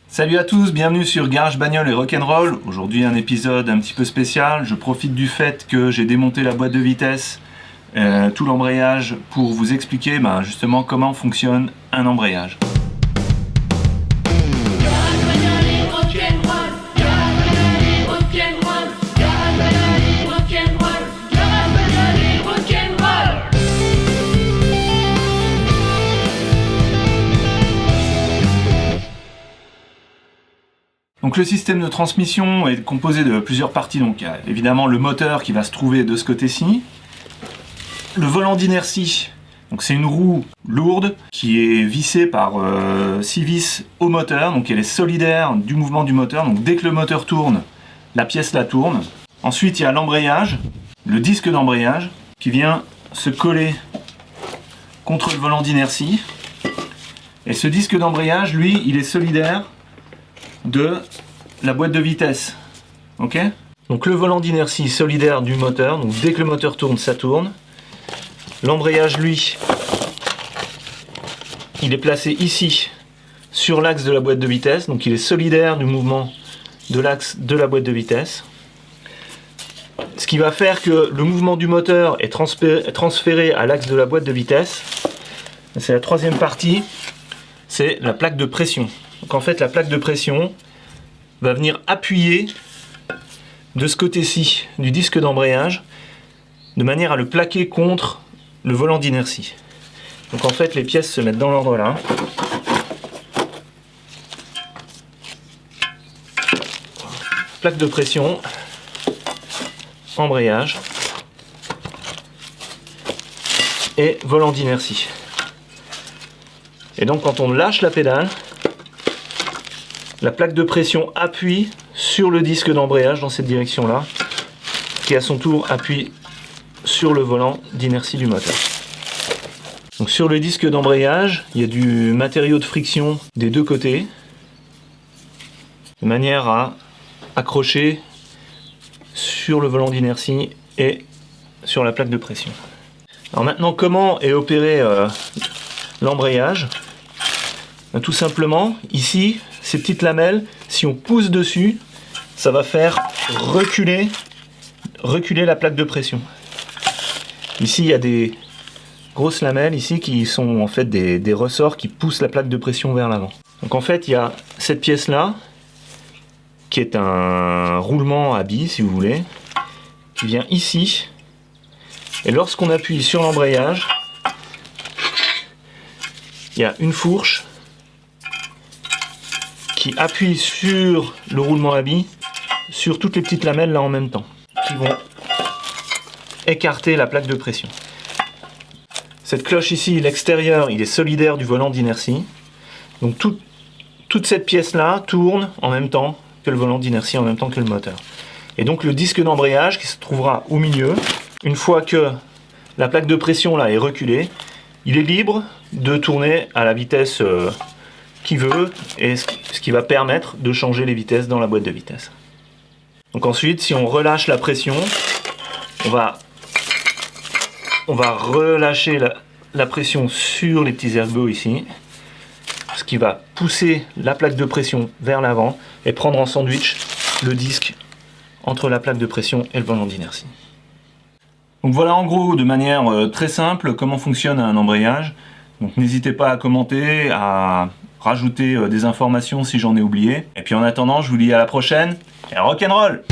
Salut à tous, bienvenue sur Garage Bagnole et Rock'n'Roll. Aujourd'hui un épisode un petit peu spécial. Je profite du fait que j'ai démonté la boîte de vitesse, tout l'embrayage, pour vous expliquer justement comment fonctionne un embrayage. Donc le système de transmission est composé de plusieurs parties. Donc il y a évidemment le moteur qui va se trouver de ce côté-ci. Le volant d'inertie, donc c'est une roue lourde qui est vissée par 6 vis au moteur. Donc elle est solidaire du mouvement du moteur. Donc dès que le moteur tourne, la pièce la tourne. Ensuite il y a l'embrayage, le disque d'embrayage qui vient se coller contre le volant d'inertie. Et ce disque d'embrayage, lui, il est solidaire de la boîte de vitesse. Ok ? Donc le volant d'inertie solidaire du moteur, donc dès que le moteur tourne, ça tourne. L'embrayage, lui, il est placé ici, sur l'axe de la boîte de vitesse, donc il est solidaire du mouvement de l'axe de la boîte de vitesse. Ce qui va faire que le mouvement du moteur est transféré à l'axe de la boîte de vitesse. C'est la troisième partie, c'est la plaque de pression. Donc en fait la plaque de pression va venir appuyer de ce côté-ci du disque d'embrayage de manière à le plaquer contre le volant d'inertie. Donc en fait les pièces se mettent dans l'ordre là. Plaque de pression, embrayage et volant d'inertie. Et donc quand on lâche la pédale, la plaque de pression appuie sur le disque d'embrayage dans cette direction-là, qui à son tour appuie sur le volant d'inertie du moteur. Donc sur le disque d'embrayage, il y a du matériau de friction des deux côtés, de manière à accrocher sur le volant d'inertie et sur la plaque de pression. Alors maintenant, comment est opéré l'embrayage ? Tout simplement, ici, ces petites lamelles, si on pousse dessus, ça va faire reculer la plaque de pression. Ici, il y a des grosses lamelles ici qui sont en fait des ressorts qui poussent la plaque de pression vers l'avant. Donc en fait, il y a cette pièce-là, qui est un roulement à billes, si vous voulez, qui vient ici. Et lorsqu'on appuie sur l'embrayage, il y a une fourche qui appuie sur le roulement à billes, sur toutes les petites lamelles là en même temps, qui vont écarter la plaque de pression. Cette cloche ici, l'extérieur, il est solidaire du volant d'inertie. Donc toute cette pièce là tourne en même temps que le volant d'inertie, en même temps que le moteur. Et donc le disque d'embrayage qui se trouvera au milieu, une fois que la plaque de pression là est reculée, il est libre de tourner à la vitesse qu'il veut, et ce qui va permettre de changer les vitesses dans la boîte de vitesse. Donc ensuite, si on relâche la pression, on va relâcher la pression sur les petits ergots ici, ce qui va pousser la plaque de pression vers l'avant et prendre en sandwich le disque entre la plaque de pression et le volant d'inertie. Donc voilà en gros de manière très simple comment fonctionne un embrayage. Donc n'hésitez pas à commenter, à rajouter des informations si j'en ai oublié. Et puis en attendant, je vous dis à la prochaine et rock'n'roll!